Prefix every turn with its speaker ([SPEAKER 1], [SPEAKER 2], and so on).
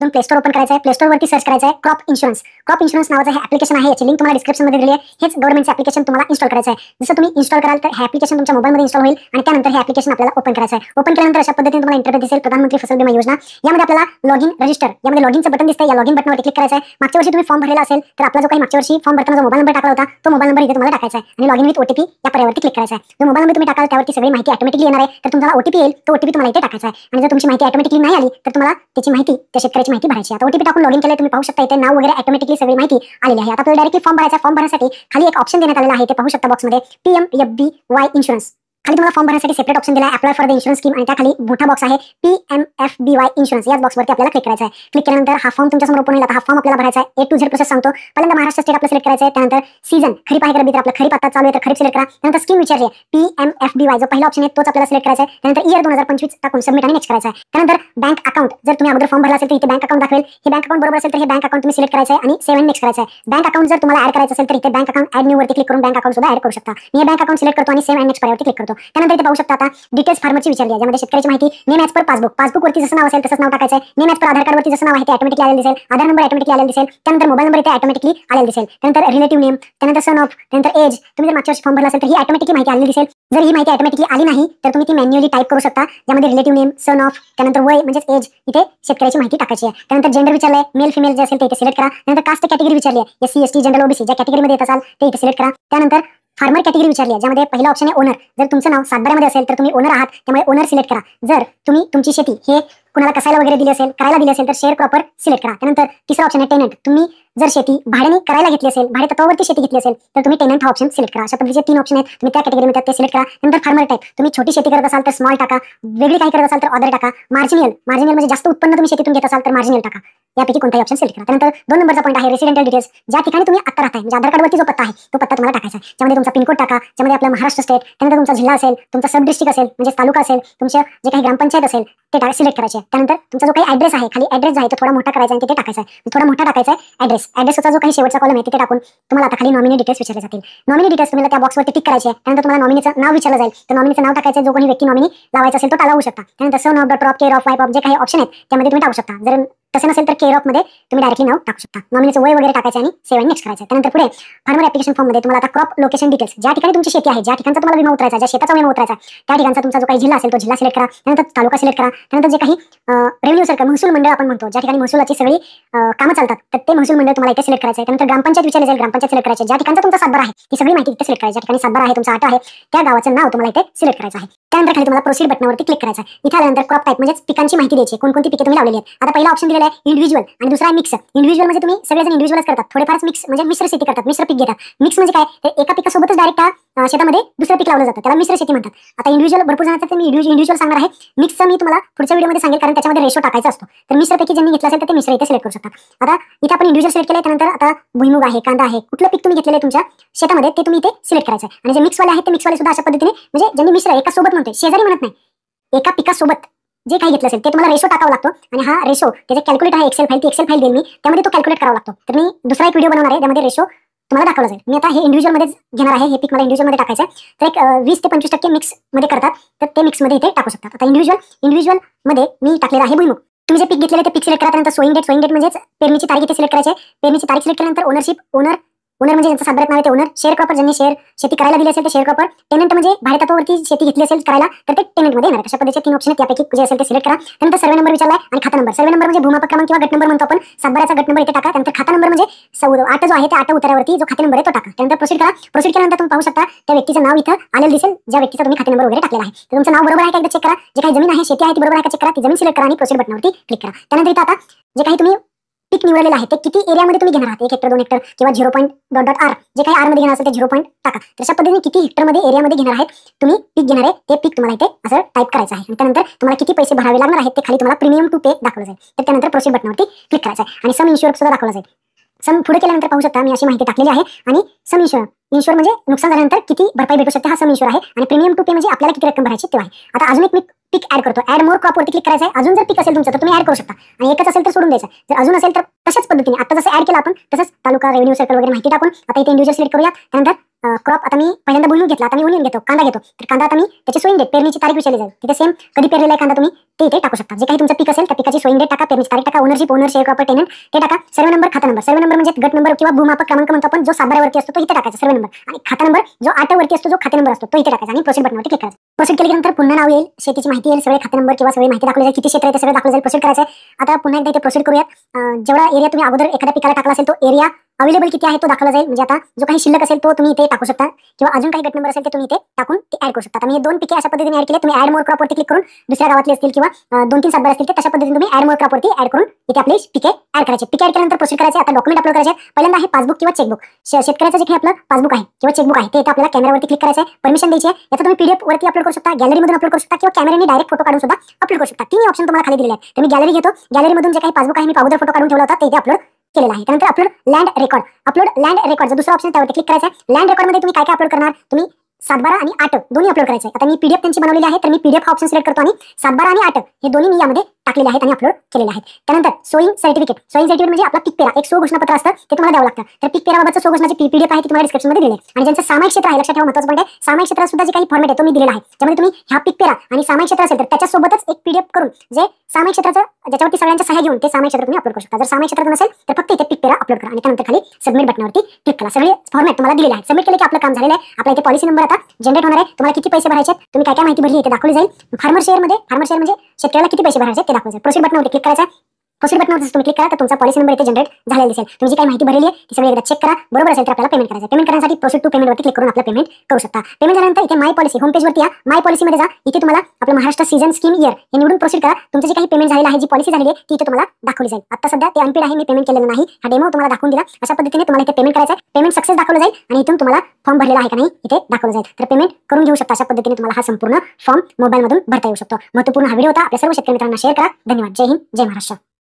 [SPEAKER 1] दोन play store open करायचं आहे. प्ले स्टोरवरती सर्च करायचं आहे क्रॉप इन्शुरन्स. क्रॉप इन्शुरन्स नावाचं हे ऍप्लिकेशन आहे. याची लिंक तुम्हाला डिस्क्रिप्शनमध्ये दिली आहे. हेच गव्हर्नमेंटचं ऍप्लिकेशन तुम्हाला इन्स्टॉल करायचं आहे. जसं तुम्ही इन्स्टॉल कराल तर हे ऍप्लिकेशन तुमच्या मोबाईलमध्ये इन्स्टॉल होईल आणि त्यानंतर हे ऍप्लिकेशन आपल्याला ओपन करायचं आहे. ओपन केल्यानंतर अशा पद्धतीने तुम्हाला इंटरफेस दिसेल, प्रधानमंत्री फसल बीमा योजना. यामध्ये आपल्याला लॉगिन रजिस्टर, यामध्ये लॉगिनचं बटन दिसतंय. या लॉगिन बटनवर क्लिक करायचं आहे. मागच्या वर्षी तुम्ही फॉर्म भरलेला असेल तर आपला जो काही मागच्या वर्षी फॉर्म भरताना जो मोबाईल नंबर टाकला होता तो मोबाईल नंबर इथे तुम्हाला टाकायचा आहे आणि लॉगिन विथ ओटीपी या पर्यायावरती क्लिक करायचा आहे. जो मोबाईल नंबर तुम्ही टाकाल त्यावरती सगळी माहिती ऑटोमॅटिकली येणार आहे. तर तुम्हाला ओटीपी येईल, तो ओटीपी तुम्हाला इथे टाकायचा आहे आणि जर तुमची माहिती ऑटोमॅटिकली नाही आली तर तुम्हाला त्याची माहिती, त्या शेतकऱ्याची माहिती भरायची. आता ओटीपी टाकून लॉगिन केलं, तुम्ही पाहू शकता इथे नाव वगैरे ऑटोमॅटिकली सगळी माहिती आलेली आहे. आता आपल्याला डायरेक्टली फॉर्म भरायचा. फॉर्म भरण्यासाठी खाली एक ऑप्शन देण्यात आलेला आहे, ते पाहू शकता बॉक्समध्ये PMFBY इन्शुरन्स. खाली तुम्हाला फॉर्म भरण्यासाठी सेपरेट ऑप्शन दिला आहे apply for the insurance scheme आणि त्याखाली मोठा बॉक्स आहे PMFBY इन्शुरन्स. याच बॉक्सवरती आपल्याला क्लिक करायचं आहे. क्लिक केल्यानंतर हा फॉर्म तुमच्यासमोर ओपन होईल. आता हा फॉर्म आपल्याला भरायचा आहे. A to Z प्रोसेस सांगतो. पहिल्यांदा महाराष्ट्र स्टेट आपल्याला सिलेक्ट करायचं आहे. त्यानंतर सीझन खरीप आहे का रब्बी, तर आपलं खरीप आता चालू आहे तर खरीप सिलेक्ट करा. त्यानंतर स्कीम विचारली आहे PMFBY, जो पहिला ऑप्शन आहे तोच आपल्याला सिलेक्ट करायचा आहे. त्यानंतर इयर 2025 टाकून सबमिट आणि नेक्स्ट करायचं आहे. त्यानंतर बँक अकाउंट, जर तुम्ही अगोदर फॉर्म भरला असेल तर इथे बँक अकाउंट दाखवेल. हे बँक अकाउंट बरोबर असेल तर हे बँक अकाउंट तुम्ही सिलेक्ट करायचं आहे आणि सेव्ह आणि नेक्स्ट करायचं आहे. बँक अकाउंट जर तुम्हाला ऍड करायचं असेल तर इथे बँक अकाउंट ऍड न्यू वरती क्लिक करून बँक अकाउंट सुद्धा ऍड करू शकता. मी हे बँक अकाउंट सिलेक्ट करतो आणि सेव्ह आणि नेक्स्ट पर्यायावरती क्लिक करतो. त्यानंतर इथे पाहू शकता आता डिटेल्स फार्मरची विचारली आहे, ज्यामध्ये शेतकऱ्याची माहिती, name as per passbook, passbook वरती जसं नाव असेल तसंच नाव टाकायचं आहे. नेम ॲज पर आधार कार्ड वरती जसं नाव आहे ते ऑटोमॅटिकली आलेलं दिसेल. आधार नंबर ऑटोमॅटिकली आलेला दिसेल. त्यानंतर मोबाईल नंबर इथे ऑटोमॅटिकली आलेला दिसेल. त्यानंतर रिलेटिव्ह नेम, त्यानंतर सन ऑफ, त्यानंतर एज. तुम्ही जर मागच्या वर्षी फॉर्म भरला असेल तर ही ऑटोमॅटिकली माहिती आलेली दिसेल. जर ही माहिती ऑटोमॅटिकली आली नाही तर तुम्ही ती मॅन्युअली टाईप करू शकता, ज्यामध्ये रिलेटिव्ह नेम, सन ऑफ, त्यानंतर वय म्हणजे एज, इथे शेतकऱ्याची माहिती टाकायची आहे. त्यानंतर जेंडर विचारलंय, मेल फिमेल जे असेल ते इथे सिलेक्ट करा. त्यानंतर कास्ट कॅटेगरी विचारली आहे, SC ST जनरल OBC, ज्या कॅटेगरीमध्ये येत असाल ते इथे सिलेक्ट करा. त्यानंतर फार्मर कॅटेगरी विचारली आहे, ज्यामध्ये पहिला ऑप्शन आहे ओनर. जर तुमचं नाव सातबाऱ्यामध्ये असेल तर तुम्ही ओनर आहात, त्यामुळे ओनर सिलेक्ट करा. जर तुम्ही तुमची शेती हे कुणाला कसायला वगैरे दिली असेल, करायला दिली असेल तर शेअर क्रॉपर सिलेक्ट करा. त्यानंतर तिसरा ऑप्शन आहे टेनंट. तुम्ही जर शेती भाड्याने करायला घेतली असेल, भाडे तत्वावरती शेती घेतली असेल तर तुम्ही टेनंट हा ऑप्शन सिलेक्ट करा. अशा पद्धतीचे 3 ऑप्शन आहेत, तुम्ही त्या कॅटेगरीमध्ये ते सिलेक्ट करा. नंतर फार्मर टाईप, तुम्ही छोटी शेती करत असाल तर स्मॉल टाका, वेगळी काही करत असाल तर ऑदर टाका. मार्जिनल, मार्जिनल म्हणजे जास्त उत्पन्न तुम्ही शेतीतून घेत असाल तर मार्जिनल टाका. यापैकी कोणताही ऑप्शन सिलेक्ट करा. त्यानंतर 2 नंबरचा पॉईंट आहे रेसिडेंटल डिटेल्स, ज्या ठिकाणी तुम्ही आता राहताय म्हणजे आधार कार्डवरती जो पत्ता आहे तो पत्ता तुम्हाला टाकायचा आहे. त्यामध्ये तुमचा पिनकोड टाका, त्यामध्ये आपलं महाराष्ट्र स्टेट, त्यानंतर तुमचा जिल्हा असेल, तुमचा सब डिस्ट्रिक्ट असेल म्हणजे तालुका असेल, तुमच्या जे काही ग्रामपंचायत असेल ते सिलेक्ट करायचे. त्यानंतर तुमचा जो काही ऍड्रेस आहे, खाली ऍड्रेस आहे तो थोडा मोठा करायचा आणि तिथे टाकायचा आहे. थोडा मोठा टाकायचा आहे ऍड्रेसचा जो काही शेवटचा कॉलम आहे तिथे टाकून तुम्हाला आता खाली नॉमिनी डिटेल्स विचारले जातील. नॉमिनी डिटेल्स तुम्हाला त्या बॉक्सवरती टिक करायचे आहे. त्यानंतर तुम्हाला नॉमिनीचं नाव विचारलं जाईल, तर नॉमिनीचं नाव टाकायचं. जो कोणी व्यक्ती नॉमिनी लावायचा असेल तो लावू शकता. त्यानंतर son of, daughter of, care of, wife of, जे काही ऑप्शन आहेत त्यामध्ये तुम्ही टाकू शकता. जर तसं नसेल तर केअर ऑफ मध्ये तुम्ही डायरेक्टली नाव टाकू शकता. नॉमिनीचं वय वगैरे टाकायचं आणि सेव्ह नेक्स्ट करायचं. त्यानंतर पुढे फार्मर ऍप्लिकेशन फॉर्म मध्ये तुम्हाला आता क्रॉप लोकेशन डिटेल्स, ज्या ठिकाणी तुमची शेती आहे, ज्या ठिकाणचा तुम्हाला विमा उतरायचा, ज्या शेताचा विमा उतरायचा त्या ठिकाणचा तुमचा जो काही जिल्हा असेल तो जिल्हा सिलेक्ट करा. त्यानंतर तालुका सिलेक्ट करा. त्यानंतर जे काही रेव्हेन्यू सर्कल, महसूल मंडळ आपण म्हणतो, ज्या ठिकाणी महसुलाची सगळी कामं चालतात तर ते महसूल मंडळ तुम्हाला इथे सिलेक्ट करायचं आहे. त्यानंतर ग्रामपंचायत विचारले जाईल, ग्रामपंचायत सिलेक्ट करायची. ज्या ठिकाणचा तुमचा सातबारा आहे ती सगळी माहिती इथे सिलेक्ट करायची. ज्या ठिकाणी सातबारा आहे, तुमचा आटा आहे, त्या गावाचं नाव तुम्हाला इथे सिलेक्ट करायचं आहे. त्यानंतर खाली तुम्हाला प्रोसीड बटनावरती क्लिक करायचं आहे. इथे आल्यानंतर क्रॉप टाईप म्हणजे पिकांची माहिती द्यायची, कोणकोणती पिके तुम्ही लावलेली आहेत. आता पहिला ऑप्शन दिलेला आहे इंडिव्हिज्युअल आणि दुसरा आहे मिक्स. इंडिव्हिज्युअल म्हणजे तुम्ही सगळेजण इंडिव्हिज्युअलच करतात, थोडेफारच मिक्स म्हणजे मिश्र शेती करतात, मिश्र पीक घेतात. मिक्स म्हणजे काय, तर एका पिकासोबतच डायरेक्ट शेतामध्ये दुसरं पीक लावलं जातं, त्याला मिश्र शेती म्हणतात. आता इंडिव्हिज्युअल भरपूर जणांचं मी इंडिव्हिज्युअल सांगणार आहे. मिक्सचं मी तुम्हाला पुढच्या व्हिडिओमध्ये सांगेल, कारण त्याच्यामध्ये रेशो टाकायचा असतो. तर मिश्रपैकी ज्यांनी घेतलं असेल तर ते मिश्र इथे सिलेक्ट करू शकतात. आता इथे आपण इंडिव्हिज्युअल सिलेक्ट केलं, त्यानंतर आता भुईमुग आहे, कांदा आहे, कुठलं पीक तुम्ही घेतलेलं आहे तुमच्या शेतामध्ये ते तुम्ही इथे सिलेक्ट करायचं आहे. आणि जे मिक्सवाले आहेत ते मिक्सवाले सुद्धा अशा पद्धतीने म्हणजे ज्यांनी मिश्र एका सोबत म्हणतोय, शेजारी म्हणत नाही, एका पिकासोबत जे काही घेतलं असेल ते तुम्हाला रेशो टाकावा लागतो. आणि हा रेशो त्याचे कॅल्क्युलेट आहे, एक्सेल फाईल, ती एक्सेल फाईल देईल मी, त्यामध्ये तो कॅल्क्युलेट करावा लागतो. तर मी दुसरा एक व्हिडिओ बनवणार आहे त्यामध्ये रेशो तुम्हाला दाखवला जाईल. मी आता हे इंडिव्हिज्युअल मध्येच घेणार आहे, हे पीक मला इंडिव्हिज्युअल मध्ये टाकायचं आहे. तर एक 20 ते 25% मिक्स मध्ये करतात, तर ते मिक्स मध्ये इथे टाकू शकतात. आता इंडिव्हिज्युअल मध्ये मी टाकलेला आहे भुईमुग. तुम्ही जे पीक घेतलेले ते पीक सिलेक्ट करा. त्यानंतर सोईंग डेट म्हणजे पेरणीची तारीख इथे सिलेक्ट करायची. पेरणीची तारीख सिलेक्ट केल्यानंतर ओनर म्हणजे ज्यांचं सातबाऱ्यात नाव आहे ते ओनर. शेअर क्रॉपर, ज्यांनी शेती करायला दिली असेल ते शेअर क्रॉपर. टेनंट म्हणजे भाडेतत्वावरती शेती घेतली असेल करायला तर ते टेनंट मध्ये येणार. अशा पद्धतीचे 3 ऑप्शन आहेत, त्यापैकी जे असेल ते सिलेक्ट करा. त्यानंतर सर्वे नंबर विचारला आणि खाता नंबर. सर्वे नंबर म्हणजे भूमापक क्रमांक किंवा गट नंबर म्हणतो आपण, सातबाऱ्याचा गट नंबर इथे टाका. त्यानंतर खाता नंबर म्हणजे 8 जो आहे त्या 8 उतारावरती जो खाते नंबर आहे तो टाका. त्यानंतर प्रोसीड करा. प्रोसीड केल्यानंतर तुम्ही पाहू शकता त्या व्यक्तीचं नाव इथं आलेलं दिसेल, ज्या व्यक्तीचा तुम्ही खाते नंबर वगैरे टाकलेला आहे. तर तुमचं नाव बरोबर आहे का एकदा चेक करा. जे काही जमीन आहे, शेती आहे ती बरोबर आहे का चेक करा. ती जमीन सिलेक्ट करा आणि प्रोसीड बटनावरती क्लिक करा. त्यानंतर इथं आता जे काही तुम्ही पीक निवडलेलं आहे ते किती एरियामध्ये तुम्ही घेणार आहात, 1 हेक्टर 2 हेक्टर किंवा 0.r जे काही आर मध्ये घेणार असेल ते 0. टाका. तशा पद्धतीने किती हेक्टरमध्ये एरियामध्ये घेणार आहेत तुम्ही पीक घेणार आहे ते पीक तुम्हाला इथे असं टाईप करायचं आहे. त्यानंतर तुम्हाला किती पैसे भरावे लागणार आहेत ते खाली तुम्हाला प्रीमियम टू पे दाखवलं जाईल. तर त्यानंतर प्रोसीड बटनावरती क्लिक करायचं आहे आणि सम इन्शुअर सुद्धा दाखवलं जाईल. सम पुढे केल्यानंतर पाहू शकता मी अशी माहिती टाकलेली आहे. आणि सम इन्शुअर म्हणजे नुकसान झाल्यानंतर किती भरपाई भेटू शकते हा सम इन्शुअर आहे. आणि प्रीमियम टू पे म्हणजे आपल्याला किती रक्कम भरायची तेव्हा आहे. आता अजून एक पीक ऍड करतो. ऍड मोर क्रॉप वरती क्लिक करायचं आहे. अजून जर पीक असेल तुमचं तर तुम्ही ऍड करू शकता आणि एकच असेल तर सोडून द्यायचं. जर अजून असेल तर तशाच पद्धतीने आता जसं ऍड केलं आपण तसंच तालुका, रेव्हेन्यू सर्कल वगैरे माहिती टाकून आता इथे इंडिव्हिज्युअल सिलेक्ट करूया. त्यानंतर क्रॉप आता मी पहिल्यांदा भुईमूग घेतला, आता मी ओनियन घेतो, कांदा घेतो, तर कांदा आता मी त्याची सोईंग डेट पेरणीची तारीख विचारली जाईल, तिथे सेम कधी पेरलेला आहे कांदा तुम्ही ते इथे टाकू शकता. जे काही तुमचं पीक असेल त्या पिकाची सोईंग डेट टाका, पेरणीची तारीख टाका, ownership, owner, share, cropper, tenant ते टाका, सर्वे नंबर, खाता नंबर. सर्वे नंबर म्हणजे गट नंबर किंवा भूमापक क्रमांक म्हणतो आपण, जो 7 वरती असतो तो इथे टाकायचा सर्वे नंबर, आणि खाता नंबर जो 8 वरती असतो, जो खाते नंबर असतो तो इथे टाकायचा आणि प्रोसीड बटनावरती क्लिक करायचं. प्रोसीड केल्यानंतर पुन्हा नाव येईल, शेतीची माहिती येईल, सगळे खाते नंबर किंवा सगळी माहिती दाखवली जाईल, किती क्षेत्र आहे ते सगळं दाखवलं जाईल. प्रोसीड करायचं आहे. आता पुन्हा एकदा इथे प्रोसीड करूयात. जेवढा एरिया तुम्ही अगोदर एखाद्या पिकाला टाकला असेल तो एरिया अवेलेबल किती आहे तो दाखवला जाईल. म्हणजे आता जो काही शिल्लक असेल तो तुम्ही इथे टाकू शकता, किंवा अजून काही गट नंबर असेल ते तुम्ही इथे टाकून ते ऍड करू शकता. आता मी 2 पिके अशा पद्धतीने ऍड केले. तुम्ही ऍड मोर क्रॉप वरती क्लिक करून दुसऱ्या गावातले असतील किंवा 2-3 सातबार असतील ते तशा पद्धतीने तुम्ही ऍड मोर क्रॉप वरती ऍड करून इथे आपले पिके ऍड करायचे. पिके ऍड केल्यानंतर प्रोसीड करायचे. आता डॉक्युमेंट अपलोड करायचे. पहिल्यांदा आहे पासबुक किंवा चेकबुक. शेतकऱ्याचं जे काही आपलं पासबुक आहे किंवा चेकबुक आहे ते इथे आपल्याला कॅमेरावरती क्लिक करायचं आहे. परमिशन द्यायची आहे. याचा तुम्ही पीडीएफ वरती अपलोड करू शकता, गॅलरीमधून अपलोड करू शकता, किंवा कॅमेऱ्याने डायरेक्ट फोटो काढून सुद्धा अपलोड करू शकता. 3 ऑप्शन तुम्हाला खाली दिलेले आहेत. तर मी गॅलरी घेतो. गॅलरीमधून जे काही पासबुक आहे मी अगोदर फोटो काढून ठेवला होता ते इथे अपलोड केलेला आहे. त्यानंतर upload land record. Upload land record जो दुसरा ऑप्शन त्यावरती क्लिक करायचा आहे. लँड रेकॉर्ड मध्ये तुम्ही काय काय अपलोड करणार, तुम्ही 7-12 आणि 8 दोन्ही अपलोड करायचे. आता मी पीडीएफ त्यांची बनवलेली आहे, तर मी पीडीएफ हा ऑप्शन सिलेक्ट करतो आणि 7-12 आणि 8 हे दोन्ही मी यामध्ये टाकलेले आहेत आणि अपलोड केलेले आहेत. त्यानंतर सोईंग सर्टिफिकेट. सोईंग सर्टिफिकेट म्हणजे आपला पीक पेरा, एक सो घोषणापत्र असतं ते तुम्हाला द्यावं लागतं. तर पीक पेराबाबतचं सो घोषणाची पीडीएफ आहे ती तुम्हाला डिस्क्रिप्शन मध्ये दिली आहे. आणि ज्यांचं सामायिक क्षेत्र आहे, लक्षात ठेवा महत्त्वाचं पॉईंट आहे, सामायिक क्षेत्रात सुद्धा जे काही फॉर्मॅट आहे तो मी दिलेला आहे, त्यामध्ये तुम्ही ह्या पीक पेरा आणि सामायिक क्षेत्र असेल तर त्याच्यासोबतच एक पीडीएफ करून जे सामायिक क्षेत्राचं ज्याच्यावरती सगळ्यांच्या सह्या घेऊन ते सामायिक क्षेत्र तुम्ही अपलोड करू शकता. जर सामायिक क्षेत्रात नसेल तर फक्त इथे पीक पेरा अपलोड करा आणि त्यानंतर खाली सबमिट बटनावरती क्लिक करा. सगळे फॉर्मॅट तुम्हाला दिलेले आहे. सबमिट केले की आपलं काम झालेलं आहे. आपला इथे पॉलिसी नंबर आता जनरेट होणार आहे. तुम्हाला किती पैसे भरायचे, तुम्ही काय काय माहिती भरली इथे दाखवली जाईल. फार्मर शेअर म्हणजे शेतकऱ्याला किती पैसे भरायचे ते दाखवलं जाईल. प्रोसीड बटनावरती क्लिक करायचं. प्रोसीड बटनावर तुम्ही क्लिक करा तर तुमचा पॉलिसी नंबर इथे जनरेट झालेला दिसेल. तुम्ही जी काही माहिती भरली आहे ती सगळी एकदा चेक करा. बरोबर असेल तर आपल्याला पेमेंट करायचं. पेमेंट करण्यासाठी प्रोसीड टू पेमेंट वरती क्लिक करून आपलं पेमेंट करू शकता. पेमेंट झाल्यानंतर इथे माय पॉलिसी होम पेज वरती या. माय पॉलिसी मध्ये जा. इथे तुम्हाला आपलं महाराष्ट्र सीझन स्कीम इयर हे निवडून प्रोसीड करा. तुमचं जे काही पेमेंट झालेलं आहे, जी पॉलिसी झालेली आहे ती इथे तुम्हाला दाखवली जाईल. आता सध्या ते अनपेड आहे, मी पेमेंट केलेलं नाही. हा डेमो तुम्हाला दाखवून दिला. अशा पद्धतीने तुम्हाला इथे पेमेंट करायचं आहे. पेमेंट सक्सेस दाखवलं जाईल आणि इथून तुम्हाला फॉर्म भरलेला आहे का नाही इथे दाखवलं जाईल. तर पेमेंट करून घेऊ शकता. अशा पद्धतीने तुम्हाला हा संपूर्ण फॉर्म मोबाईल मधून भरता येऊ शकतो. महत्त्वपूर्ण हा व्हिडिओ होता. आपल्या सर्व शेतकरी मित्रांना शेअर करा. धन्यवाद. जय हिंद, जय महाराष्ट्र.